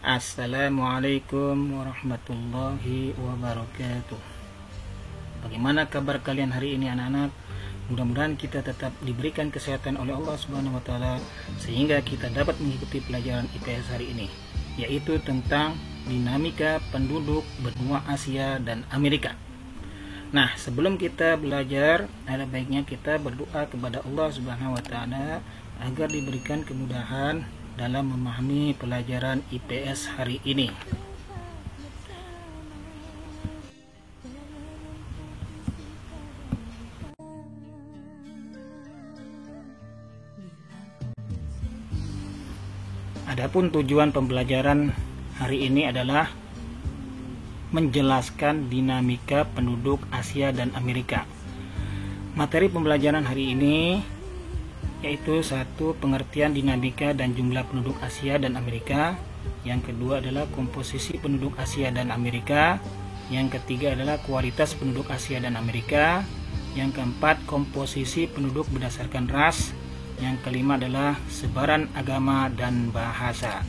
Assalamualaikum warahmatullahi wabarakatuh. Bagaimana kabar kalian hari ini anak-anak? Mudah-mudahan kita tetap diberikan kesehatan oleh Allah Subhanahu wa taala sehingga kita dapat mengikuti pelajaran IPS hari ini, yaitu tentang dinamika penduduk benua Asia dan Amerika. Nah, sebelum kita belajar, ada baiknya kita berdoa kepada Allah Subhanahu wa taala agar diberikan kemudahan dalam memahami pelajaran IPS hari ini. Adapun tujuan pembelajaran hari ini adalah menjelaskan dinamika penduduk Asia dan Amerika. Materi pembelajaran hari ini yaitu satu, pengertian dinamika dan jumlah penduduk Asia dan Amerika. Yang kedua adalah komposisi penduduk Asia dan Amerika. Yang ketiga adalah kualitas penduduk Asia dan Amerika. Yang keempat, komposisi penduduk berdasarkan ras. Yang kelima adalah sebaran agama dan bahasa.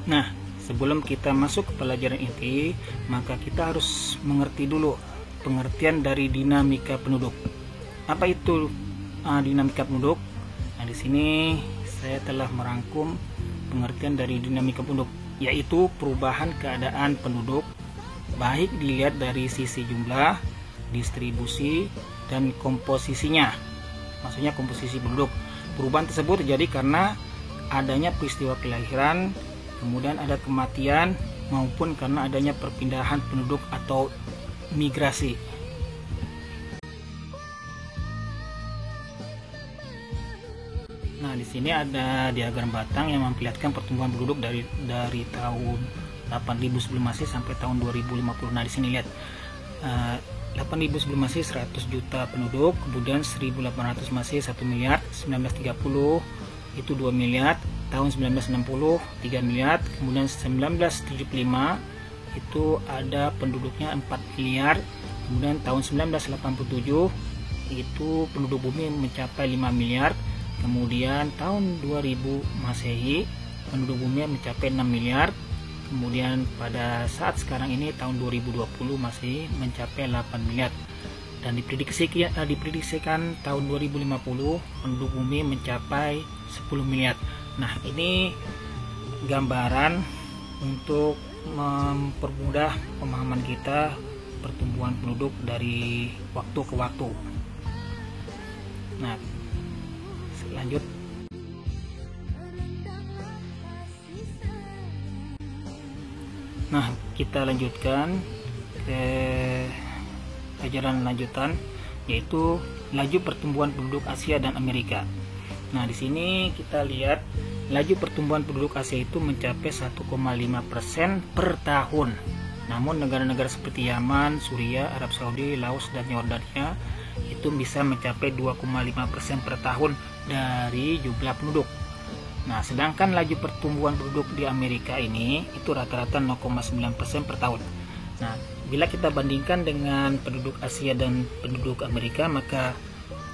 Nah, sebelum kita masuk ke pelajaran inti, maka kita harus mengerti dulu pengertian dari dinamika penduduk. Apa itu dinamika penduduk? Nah, di sini saya telah merangkum pengertian dari dinamika penduduk, yaitu perubahan keadaan penduduk baik dilihat dari sisi jumlah, distribusi, dan komposisinya. Maksudnya komposisi penduduk. Perubahan tersebut terjadi karena adanya peristiwa kelahiran, kemudian ada kematian, maupun karena adanya perpindahan penduduk atau migrasi. Nah, di sini ada diagram batang yang memperlihatkan pertumbuhan penduduk dari tahun 8000 sebelum Masehi sampai tahun 2050. Nah, di sini lihat 8000 sebelum Masehi 100 juta penduduk, kemudian 1800 Masehi 1 miliar, 1930 itu 2 miliar, tahun 1960 3 miliar, kemudian 1975 itu ada penduduknya 4 miliar, kemudian tahun 1987 itu penduduk bumi mencapai 5 miliar, kemudian tahun 2000 Masehi penduduk bumi mencapai 6 miliar, kemudian pada saat sekarang ini tahun 2020 Masehi mencapai 8 miliar, dan diprediksikan tahun 2050 penduduk bumi mencapai 10 miliar. Nah, ini gambaran untuk mempermudah pemahaman kita pertumbuhan penduduk dari waktu ke waktu. Nah, lanjut. Nah, kita lanjutkan ke pelajaran lanjutan, yaitu laju pertumbuhan penduduk Asia dan Amerika. Nah, di sini kita lihat laju pertumbuhan penduduk Asia itu mencapai 1,5% per tahun. Namun negara-negara seperti Yaman, Suriah, Arab Saudi, Laos, dan Yordania itu bisa mencapai 2,5% per tahun dari jumlah penduduk. Nah, sedangkan laju pertumbuhan penduduk di Amerika ini itu rata-rata 0,9% per tahun. Nah, bila kita bandingkan dengan penduduk Asia dan penduduk Amerika, maka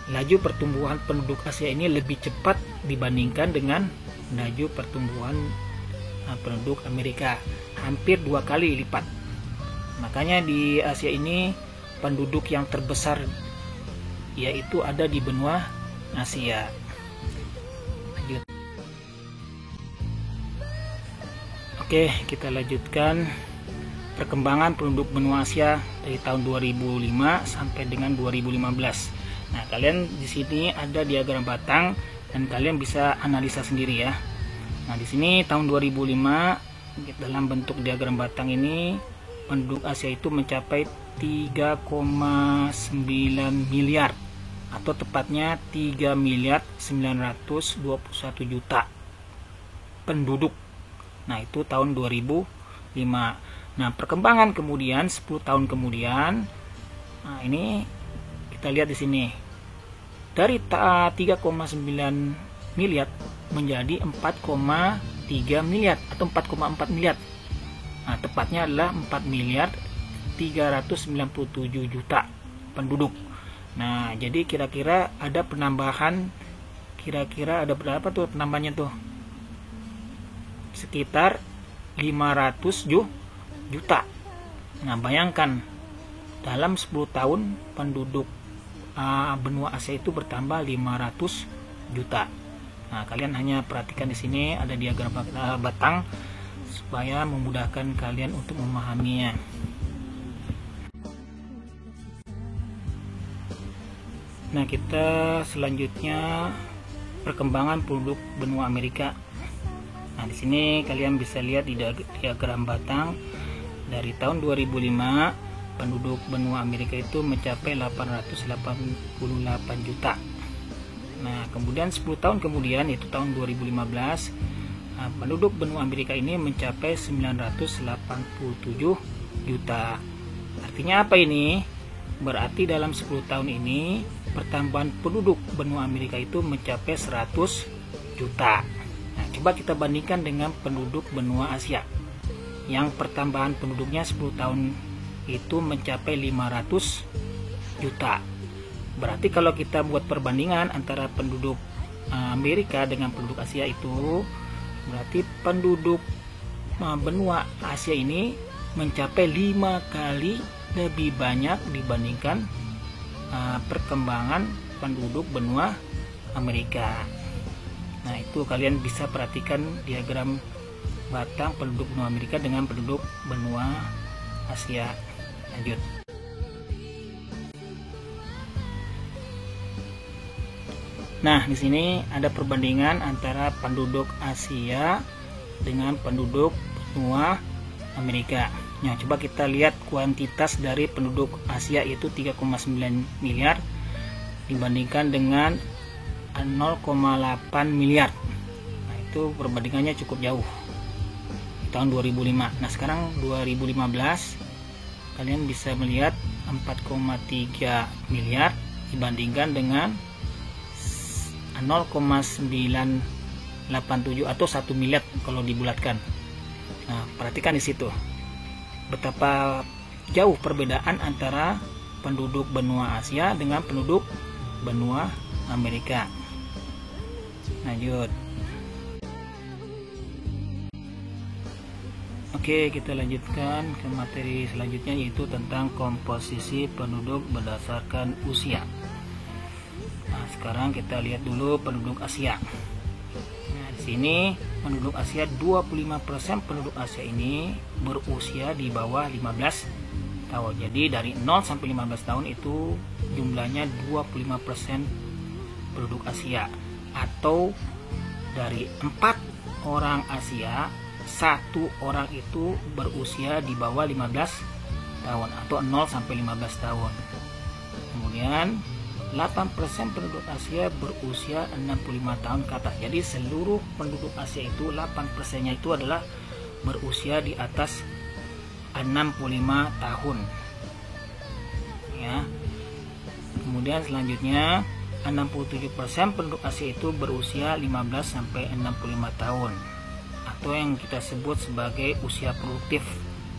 laju pertumbuhan penduduk Asia ini lebih cepat dibandingkan dengan laju pertumbuhan penduduk Amerika, hampir 2 kali lipat. Makanya di Asia ini penduduk yang terbesar yaitu ada di benua Asia. Lanjut. Oke, kita lanjutkan perkembangan penduduk benua Asia dari tahun 2005 sampai dengan 2015. Nah, kalian di sini ada diagram batang dan kalian bisa analisa sendiri ya. Nah, di sini tahun 2005 dalam bentuk diagram batang ini penduduk Asia itu mencapai 3,9 miliar atau tepatnya 3 miliar 921 juta penduduk. Nah, itu tahun 2005. Nah, perkembangan kemudian 10 tahun kemudian, nah ini kita lihat di sini dari 3,9 miliar menjadi 4,3 miliar atau 4,4 miliar. Nah, tepatnya adalah 4 miliar 397 juta penduduk. Nah, jadi kira-kira ada penambahan, kira-kira ada berapa tuh penambahannya tuh? Sekitar 500 juta. Nah, bayangkan dalam 10 tahun penduduk benua Asia itu bertambah 500 juta. Nah, kalian hanya perhatikan di sini ada diagram batang supaya memudahkan kalian untuk memahaminya. Nah, kita selanjutnya perkembangan penduduk benua Amerika. Nah, di sini kalian bisa lihat di diagram batang dari tahun 2005 penduduk benua Amerika itu mencapai 888 juta. Nah, kemudian 10 tahun kemudian, yaitu tahun 2015, penduduk benua Amerika ini mencapai 987 juta. Artinya apa ini? Berarti dalam 10 tahun ini pertambahan penduduk benua Amerika itu mencapai 100 juta. Nah, coba kita bandingkan dengan penduduk benua Asia yang pertambahan penduduknya 10 tahun itu mencapai 500 juta. Berarti kalau kita buat perbandingan antara penduduk Amerika dengan penduduk Asia itu, berarti penduduk benua Asia ini mencapai 5 kali lebih banyak dibandingkan perkembangan penduduk benua Amerika. Nah, itu kalian bisa perhatikan diagram batang penduduk benua Amerika dengan penduduk benua Asia. Lanjut. Nah, di sini ada perbandingan antara penduduk Asia dengan penduduk benua Amerika. Nah, coba kita lihat kuantitas dari penduduk Asia yaitu 3,9 miliar dibandingkan dengan 0,8 miliar. Nah, itu perbandingannya cukup jauh. Tahun 2005. Nah, sekarang 2015 kalian bisa melihat 4,3 miliar dibandingkan dengan 0,987 atau 1 miliar kalau dibulatkan. Nah, perhatikan di situ betapa jauh perbedaan antara penduduk benua Asia dengan penduduk benua Amerika. Lanjut. Oke, kita lanjutkan ke materi selanjutnya, yaitu tentang komposisi penduduk berdasarkan usia. Nah, sekarang kita lihat dulu penduduk Asia. Nah, di sini penduduk Asia, 25% penduduk Asia ini berusia di bawah 15 tahun. Jadi dari 0 sampai 15 tahun itu jumlahnya 25% penduduk Asia, atau dari 4 orang Asia, 1 orang itu berusia di bawah 15 tahun atau 0 sampai 15 tahun. Kemudian 8% penduduk Asia berusia 65 tahun ke atas. Jadi seluruh penduduk Asia itu 8%-nya itu adalah berusia di atas 65 tahun. Ya. Kemudian selanjutnya 67% penduduk Asia itu berusia 15 sampai 65 tahun atau yang kita sebut sebagai usia produktif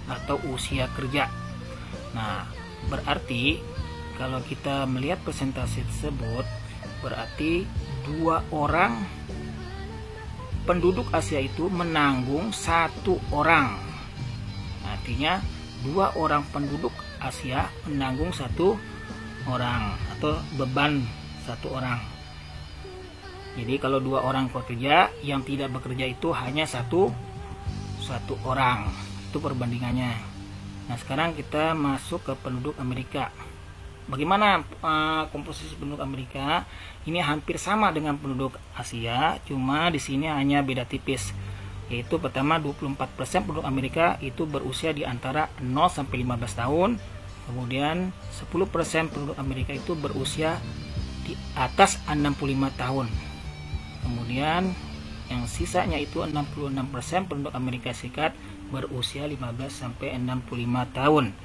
atau usia kerja. Nah, berarti kalau kita melihat persentase tersebut, berarti 2 orang penduduk Asia itu menanggung 1 orang. Artinya 2 orang penduduk Asia menanggung 1 orang atau beban 1 orang. Jadi kalau 2 orang bekerja, yang tidak bekerja itu hanya satu orang. Itu perbandingannya. Nah, sekarang kita masuk ke penduduk Amerika. Bagaimana komposisi penduduk Amerika? Ini hampir sama dengan penduduk Asia, cuma di sini hanya beda tipis. Yaitu pertama, 24% penduduk Amerika itu berusia di antara 0 sampai 15 tahun. Kemudian 10% penduduk Amerika itu berusia di atas 65 tahun. Kemudian yang sisanya itu 66% penduduk Amerika Serikat berusia 15 sampai 65 tahun.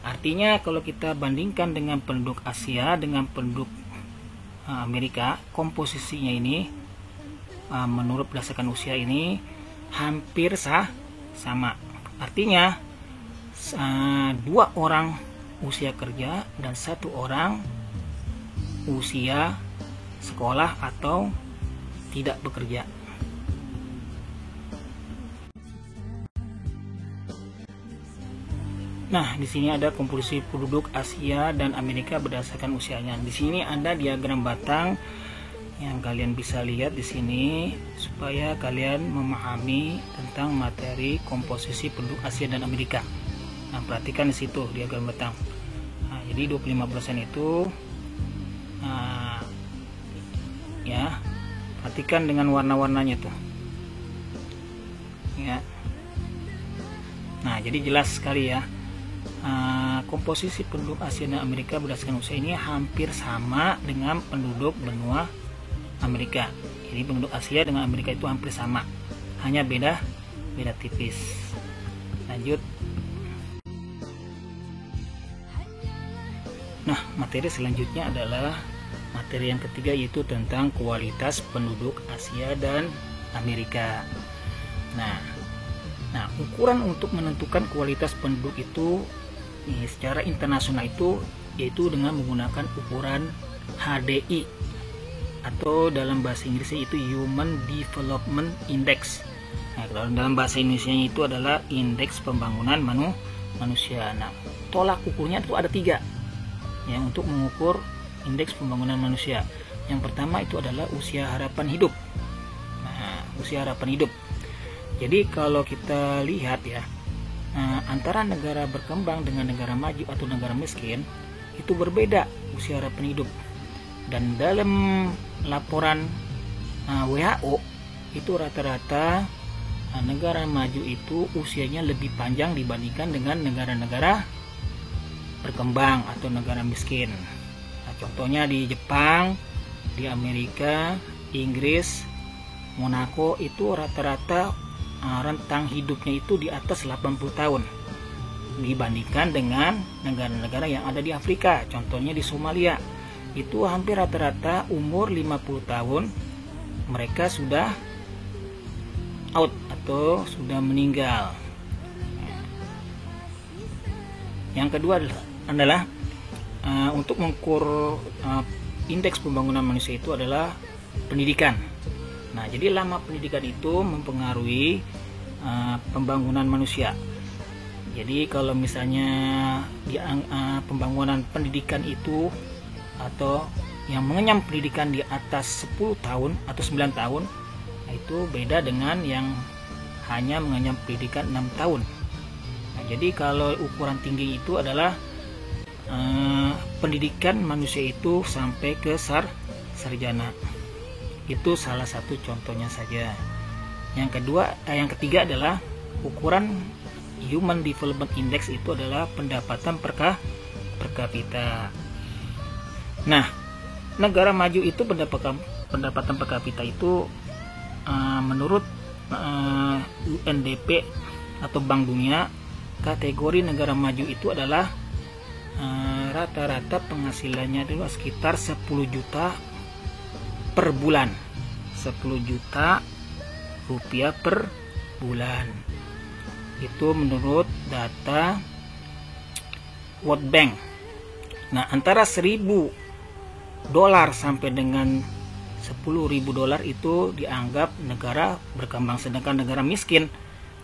Artinya kalau kita bandingkan dengan penduduk Asia dengan penduduk Amerika, komposisinya ini menurut berdasarkan usia ini hampir sama. Artinya 2 orang usia kerja dan 1 orang usia sekolah atau tidak bekerja. Nah, di sini ada komposisi penduduk Asia dan Amerika berdasarkan usianya. Di sini ada diagram batang yang kalian bisa lihat di sini supaya kalian memahami tentang materi komposisi penduduk Asia dan Amerika. Nah, perhatikan di situ diagram batang. Nah, jadi 25% itu ya, perhatikan dengan warna-warnanya tuh. Ya. Nah, jadi jelas sekali ya. Komposisi penduduk Asia dan Amerika berdasarkan usia ini hampir sama dengan penduduk benua Amerika. Jadi penduduk Asia dengan Amerika itu hampir sama, hanya beda tipis. Lanjut. Nah, materi selanjutnya adalah materi yang ketiga, yaitu tentang kualitas penduduk Asia dan Amerika. Nah, ukuran untuk menentukan kualitas penduduk itu secara internasional itu yaitu dengan menggunakan ukuran HDI atau dalam bahasa Inggrisnya itu Human Development Index. Nah, kalau dalam bahasa Indonesia itu adalah indeks pembangunan manusia. Nah, tolak ukurnya itu ada 3 ya untuk mengukur indeks pembangunan manusia. Yang pertama itu adalah usia harapan hidup. Nah, usia harapan hidup. Jadi kalau kita lihat ya, antara negara berkembang dengan negara maju atau negara miskin itu berbeda usia harapan hidup. Dan dalam laporan WHO itu rata-rata negara maju itu usianya lebih panjang dibandingkan dengan negara-negara berkembang atau negara miskin. Nah, contohnya di Jepang, di Amerika, Inggris, Monaco itu rata-rata rentang hidupnya itu di atas 80 tahun dibandingkan dengan negara-negara yang ada di Afrika. Contohnya di Somalia itu hampir rata-rata umur 50 tahun mereka sudah out atau sudah meninggal. Yang kedua adalah untuk mengukur indeks pembangunan manusia itu adalah pendidikan. Nah, jadi lama pendidikan itu mempengaruhi pembangunan manusia. Jadi kalau misalnya pembangunan pendidikan itu atau yang mengenyam pendidikan di atas 10 tahun atau 9 tahun, nah itu beda dengan yang hanya mengenyam pendidikan 6 tahun. Nah, jadi kalau ukuran tinggi itu adalah pendidikan manusia itu sampai ke sarjana. Itu salah satu contohnya saja. Yang ketiga adalah ukuran Human Development Index, itu adalah pendapatan per kapita. Nah, negara maju itu pendapatan per kapita itu menurut UNDP atau Bank Dunia, kategori negara maju itu adalah rata-rata penghasilannya itu sekitar 10 juta per bulan, 10 juta rupiah per bulan. Itu menurut data World Bank. Nah, antara 1.000 dolar sampai dengan 10.000 dolar itu dianggap negara berkembang, sedangkan negara miskin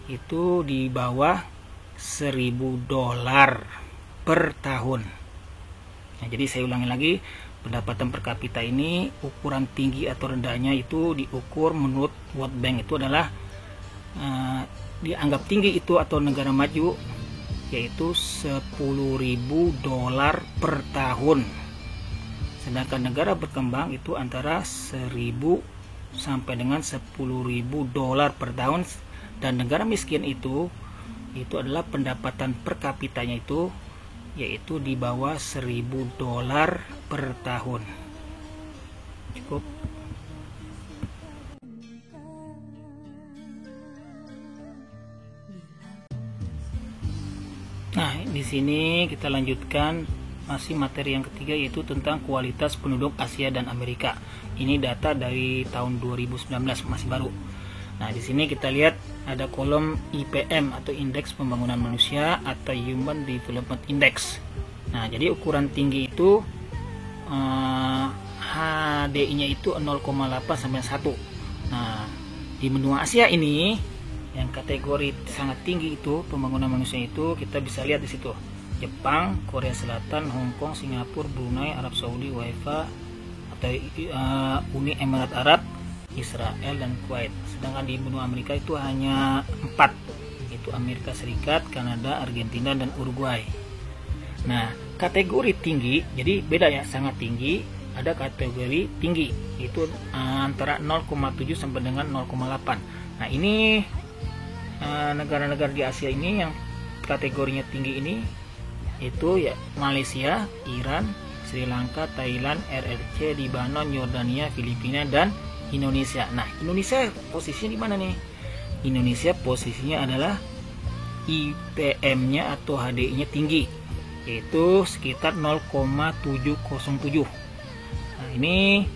itu di bawah 1.000 dolar per tahun. Nah, jadi saya ulangi lagi, pendapatan per kapita ini ukuran tinggi atau rendahnya itu diukur menurut World Bank itu adalah dianggap tinggi itu atau negara maju yaitu 10.000 dolar per tahun, sedangkan negara berkembang itu antara 1.000 sampai dengan 10.000 dolar per tahun, dan negara miskin itu adalah pendapatan per kapitanya itu yaitu di bawah 1.000 dolar per tahun. Cukup. Nah, di sini kita lanjutkan masih materi yang ketiga, yaitu tentang kualitas penduduk Asia dan Amerika. Ini data dari tahun 2019, masih baru. Nah, di sini kita lihat ada kolom IPM atau Indeks Pembangunan Manusia atau Human Development Index. Nah, jadi ukuran tinggi itu HDI-nya itu 0,8 sampai 1. Nah, di benua Asia ini yang kategori sangat tinggi itu pembangunan manusia itu kita bisa lihat di situ. Jepang, Korea Selatan, Hong Kong, Singapura, Brunei, Arab Saudi, WIFA atau Uni Emirat Arab, Israel dan Kuwait. Sedangkan di benua Amerika itu hanya 4, yaitu Amerika Serikat, Kanada, Argentina dan Uruguay. Nah, kategori tinggi, jadi beda ya, sangat tinggi, ada kategori tinggi, itu antara 0,7 sampai dengan 0,8. Nah, ini negara-negara di Asia ini yang kategorinya tinggi ini, itu ya Malaysia, Iran, Sri Lanka, Thailand, RRC, Lebanon, Yordania, Filipina dan Indonesia. Nah, Indonesia posisinya di mana nih? Indonesia posisinya adalah IPM-nya atau HDI-nya tinggi, yaitu sekitar 0,707. Nah, ini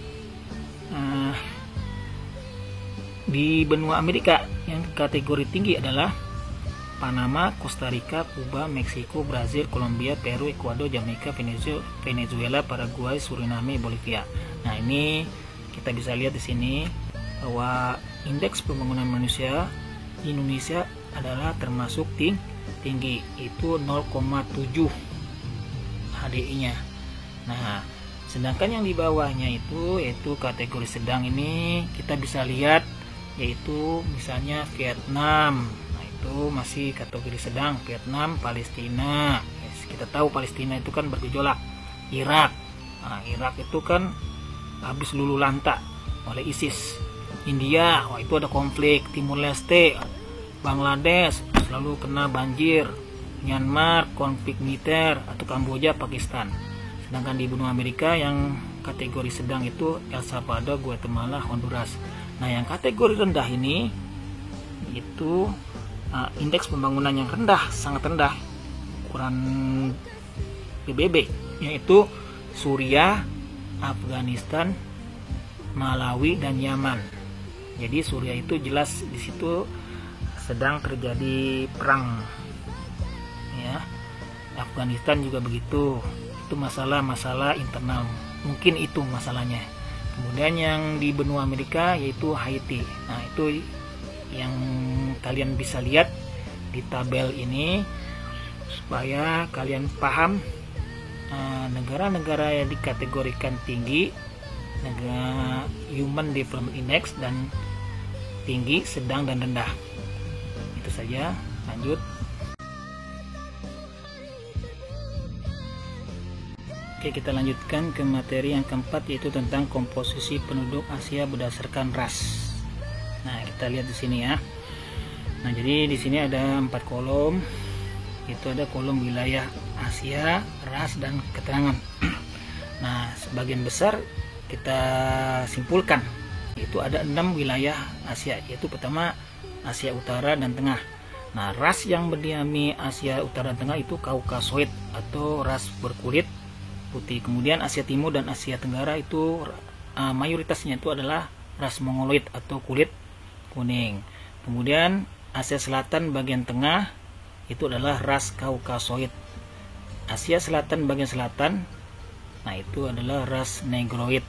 di benua Amerika yang kategori tinggi adalah Panama, Costa Rica, Kuba, Meksiko, Brazil, Kolombia, Peru, Ekuador, Jamaika, Venezuela, Paraguay, Suriname, Bolivia. Nah, ini kita bisa lihat di sini bahwa indeks pembangunan manusia di Indonesia adalah termasuk tinggi, itu 0,7 HDI-nya. Nah, sedangkan yang di bawahnya itu yaitu kategori sedang, ini kita bisa lihat yaitu misalnya Vietnam. Nah, itu masih kategori sedang, Vietnam, Palestina. Kita tahu Palestina itu kan bergejolak. Irak. Nah, Irak itu kan habis luluh lantak oleh ISIS. India, wah itu ada konflik. Timur Leste, Bangladesh selalu kena banjir. Myanmar, konflik militer, atau Kamboja, Pakistan. Sedangkan di benua Amerika yang kategori sedang itu El Salvador, Guatemala, Honduras. Nah, yang kategori rendah ini itu indeks pembangunan yang rendah, sangat rendah, ukuran PBB, yaitu Suriah, Afghanistan, Malawi dan Yaman. Jadi Suriah itu jelas di situ sedang terjadi perang, ya. Afghanistan juga begitu. Itu masalah internal, mungkin itu masalahnya. Kemudian yang di benua Amerika yaitu Haiti. Nah, itu yang kalian bisa lihat di tabel ini supaya kalian paham negara-negara yang dikategorikan tinggi, negara Human Development Index, dan tinggi, sedang dan rendah. Itu saja, lanjut. Oke, kita lanjutkan ke materi yang keempat, yaitu tentang komposisi penduduk Asia berdasarkan ras. Nah, kita lihat di sini ya. Nah, jadi di sini ada 4 kolom. Itu ada kolom wilayah Asia, ras dan keterangan. Nah, sebagian besar kita simpulkan itu ada 6 wilayah Asia, yaitu pertama Asia Utara dan Tengah. Nah, ras yang berdiami Asia Utara dan Tengah itu Kaukasoid atau ras berkulit putih. Kemudian Asia Timur dan Asia Tenggara itu mayoritasnya itu adalah ras Mongoloid atau kulit kuning. Kemudian Asia Selatan bagian tengah itu adalah ras Kaukasoid. Asia Selatan bagian selatan, nah itu adalah ras Negroid,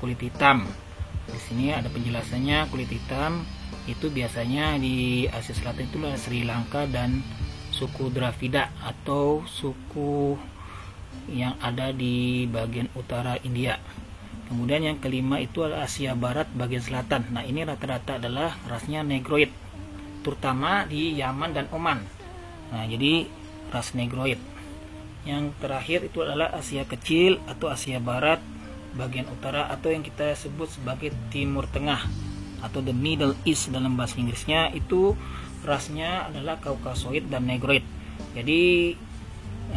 kulit hitam. Di sini ada penjelasannya. Kulit hitam itu biasanya di Asia Selatan itu adalah Sri Lanka dan suku Dravida atau suku yang ada di bagian utara India. Kemudian yang kelima itu adalah Asia Barat bagian selatan. Nah, ini rata-rata adalah rasnya Negroid, terutama di Yaman dan Oman. Nah, jadi ras Negroid. Yang terakhir itu adalah Asia Kecil atau Asia Barat bagian utara, atau yang kita sebut sebagai Timur Tengah atau the Middle East dalam bahasa Inggrisnya. Itu rasnya adalah Kaukasoid dan Negroid. Jadi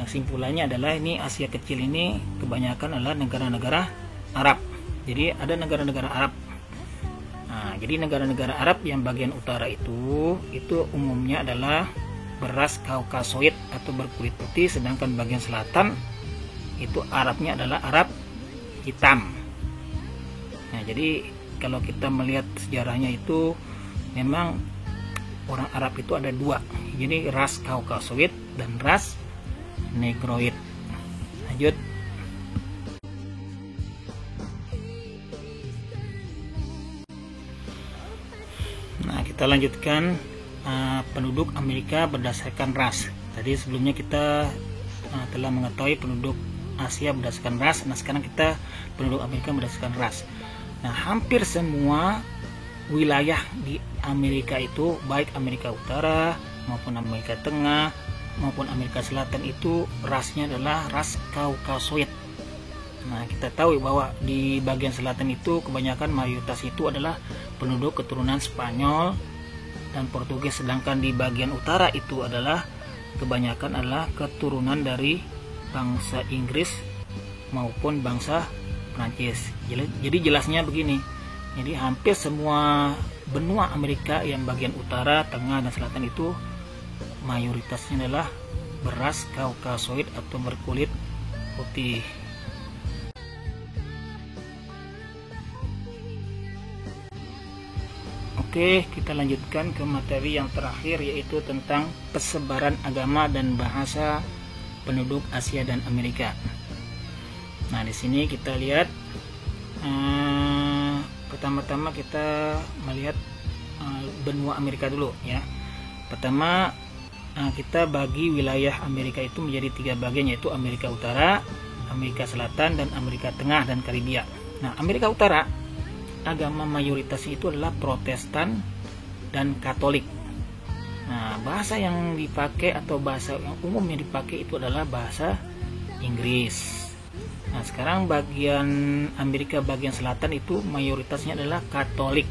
simpulannya adalah ini Asia Kecil ini kebanyakan adalah negara-negara Arab. Jadi ada negara-negara Arab. Nah, jadi negara-negara Arab yang bagian utara itu umumnya adalah beras Kaukasoid atau berkulit putih, sedangkan bagian selatan itu Arabnya adalah Arab hitam. Nah, jadi kalau kita melihat sejarahnya itu memang orang Arab itu ada 2. Jadi ras Kaukasoid dan ras Negroid. Lanjut. kita lanjutkan penduduk Amerika berdasarkan ras. Tadi sebelumnya kita telah mengetahui penduduk Asia berdasarkan ras. Nah, sekarang kita penduduk Amerika berdasarkan ras. Nah, hampir semua wilayah di Amerika itu, baik Amerika Utara maupun Amerika Tengah maupun Amerika Selatan, itu rasnya adalah ras Kaukasoid. Nah, kita tahu bahwa di bagian selatan itu kebanyakan mayoritas itu adalah penduduk keturunan Spanyol dan Portugis, sedangkan di bagian utara itu adalah kebanyakan adalah keturunan dari bangsa Inggris maupun bangsa Prancis. Jadi jelasnya begini. Jadi hampir semua benua Amerika yang bagian utara, tengah, dan selatan itu mayoritasnya adalah beras Kaukasoid atau berkulit putih. Oke, kita lanjutkan ke materi yang terakhir, yaitu tentang persebaran agama dan bahasa penduduk Asia dan Amerika. Nah, di sini kita lihat pertama-tama kita melihat benua Amerika dulu ya. Pertama, kita bagi wilayah Amerika itu menjadi 3 bagian, yaitu Amerika Utara, Amerika Selatan, dan Amerika Tengah dan Karibia. Nah, Amerika Utara agama mayoritasnya itu adalah Protestan dan Katolik. Nah, bahasa yang dipakai atau bahasa yang umum yang dipakai itu adalah bahasa Inggris. Nah, sekarang bagian Amerika bagian selatan itu mayoritasnya adalah Katolik.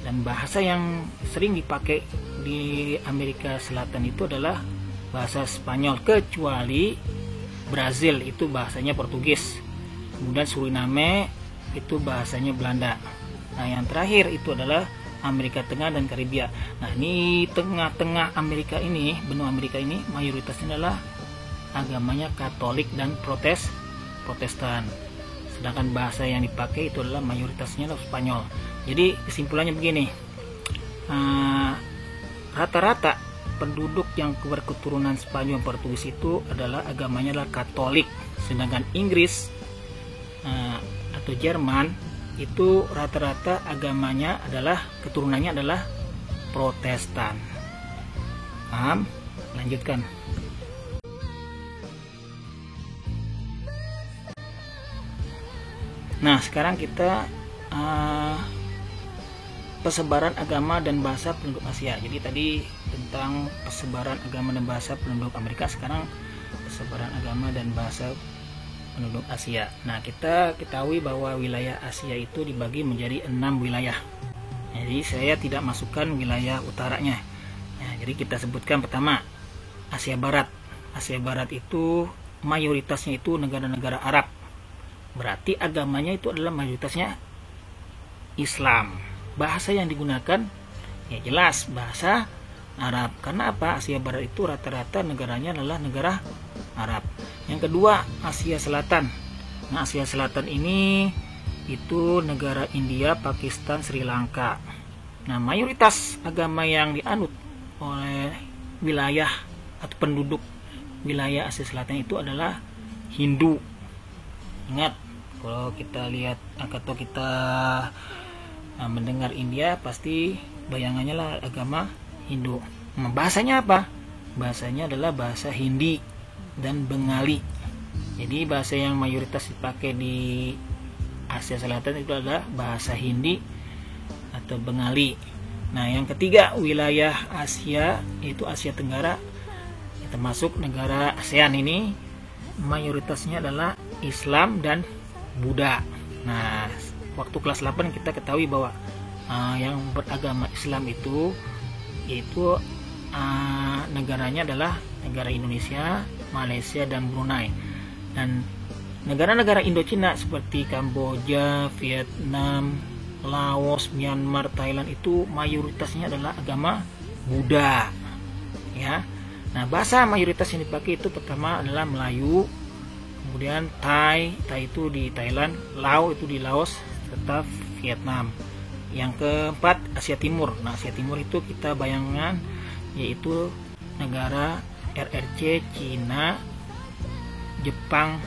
Dan bahasa yang sering dipakai di Amerika Selatan itu adalah bahasa Spanyol, kecuali Brazil itu bahasanya Portugis. Kemudian Suriname itu bahasanya Belanda. Nah, yang terakhir itu adalah Amerika Tengah dan Karibia. Nah, ini tengah-tengah Amerika ini, benua Amerika ini mayoritasnya adalah agamanya Katolik dan Protestan. Sedangkan bahasa yang dipakai itu adalah mayoritasnya adalah Spanyol. Jadi kesimpulannya begini, rata-rata penduduk yang berketurunan Spanyol Portugis itu adalah agamanya adalah Katolik. Sedangkan Inggris atau Jerman itu rata-rata agamanya adalah keturunannya adalah Protestan. Paham? Lanjutkan. Nah, sekarang kita persebaran agama dan bahasa penduduk Asia. Jadi tadi tentang persebaran agama dan bahasa penduduk Amerika, sekarang persebaran agama dan bahasa penduduk Asia. Nah, kita ketahui bahwa wilayah Asia itu dibagi menjadi 6 wilayah. Jadi saya tidak masukkan wilayah utaranya. Nah, jadi kita sebutkan pertama Asia Barat. Asia Barat itu mayoritasnya itu negara-negara Arab. Berarti agamanya itu adalah mayoritasnya Islam. Bahasa yang digunakan ya jelas bahasa Arab. Karena apa? Asia Barat itu rata-rata negaranya adalah negara Arab. Yang kedua, Asia Selatan. Nah, Asia Selatan ini itu negara India, Pakistan, Sri Lanka. Nah, mayoritas agama yang dianut oleh wilayah atau penduduk wilayah Asia Selatan itu adalah Hindu. Ingat, kalau kita lihat atau kita mendengar India, pasti bayangannya lah agama Hindu. Nah, bahasanya apa? Bahasanya adalah bahasa Hindi dan Bengali. Jadi bahasa yang mayoritas dipakai di Asia Selatan itu adalah bahasa Hindi atau Bengali. Nah, yang ketiga wilayah Asia itu Asia Tenggara, termasuk negara ASEAN ini mayoritasnya adalah Islam dan Buddha. Nah, waktu kelas 8 kita ketahui bahwa yang beragama Islam itu yaitu negaranya adalah negara Indonesia, Malaysia, dan Brunei. Dan negara-negara Indochina seperti Kamboja, Vietnam, Laos, Myanmar, Thailand itu mayoritasnya adalah agama Buddha. Ya. Nah, bahasa mayoritas yang dipakai itu pertama adalah Melayu, kemudian Thai itu di Thailand, Lao itu di Laos, serta Vietnam. Yang keempat Asia Timur. Nah, Asia Timur itu kita bayangkan yaitu negara RRC, Cina, Jepang,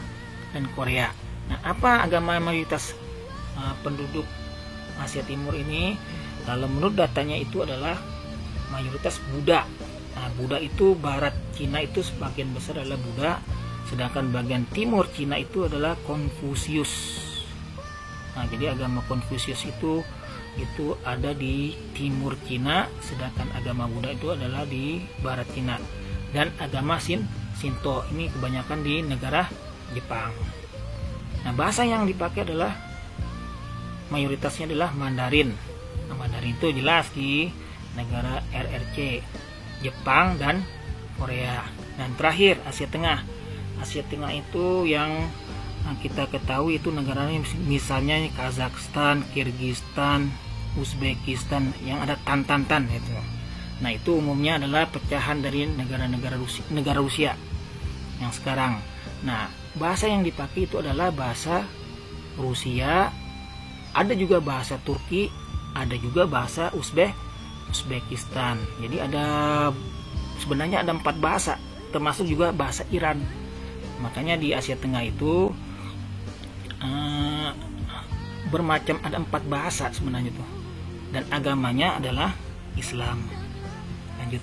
dan Korea. Nah, apa agama mayoritas penduduk Asia Timur ini? Kalau menurut datanya itu adalah mayoritas Buddha. Nah, Buddha itu barat Cina itu sebagian besar adalah Buddha, sedangkan bagian timur Cina itu adalah Konfusius. Nah, jadi agama Konfusius itu ada di timur Cina, sedangkan agama Buddha itu adalah di barat Cina. Dan agama Shinto ini kebanyakan di negara Jepang. Nah, bahasa yang dipakai adalah mayoritasnya adalah Mandarin. Nah, Mandarin itu jelas di negara RRC, Jepang dan Korea. Dan terakhir Asia Tengah. Asia Tengah itu yang kita ketahui itu negaranya misalnya Kazakhstan, Kyrgyzstan, Uzbekistan yang ada tan itu. Nah, itu umumnya adalah pecahan dari negara Rusia yang sekarang. Nah, bahasa yang dipakai itu adalah bahasa Rusia, ada juga bahasa Turki, ada juga bahasa Uzbekistan. Jadi sebenarnya ada 4 bahasa, termasuk juga bahasa Iran. Makanya di Asia Tengah itu bermacam, ada 4 bahasa sebenarnya tuh, dan agamanya adalah Islam. Lanjut.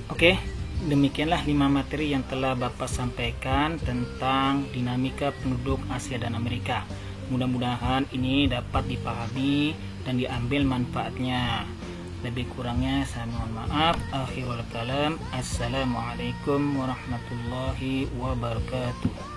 Oke, demikianlah 5 materi yang telah Bapak sampaikan tentang dinamika penduduk Asia dan Amerika. Mudah-mudahan ini dapat dipahami dan diambil manfaatnya. Lebih kurangnya saya mohon maaf. Akhirul kalam. Assalamualaikum warahmatullahi wabarakatuh.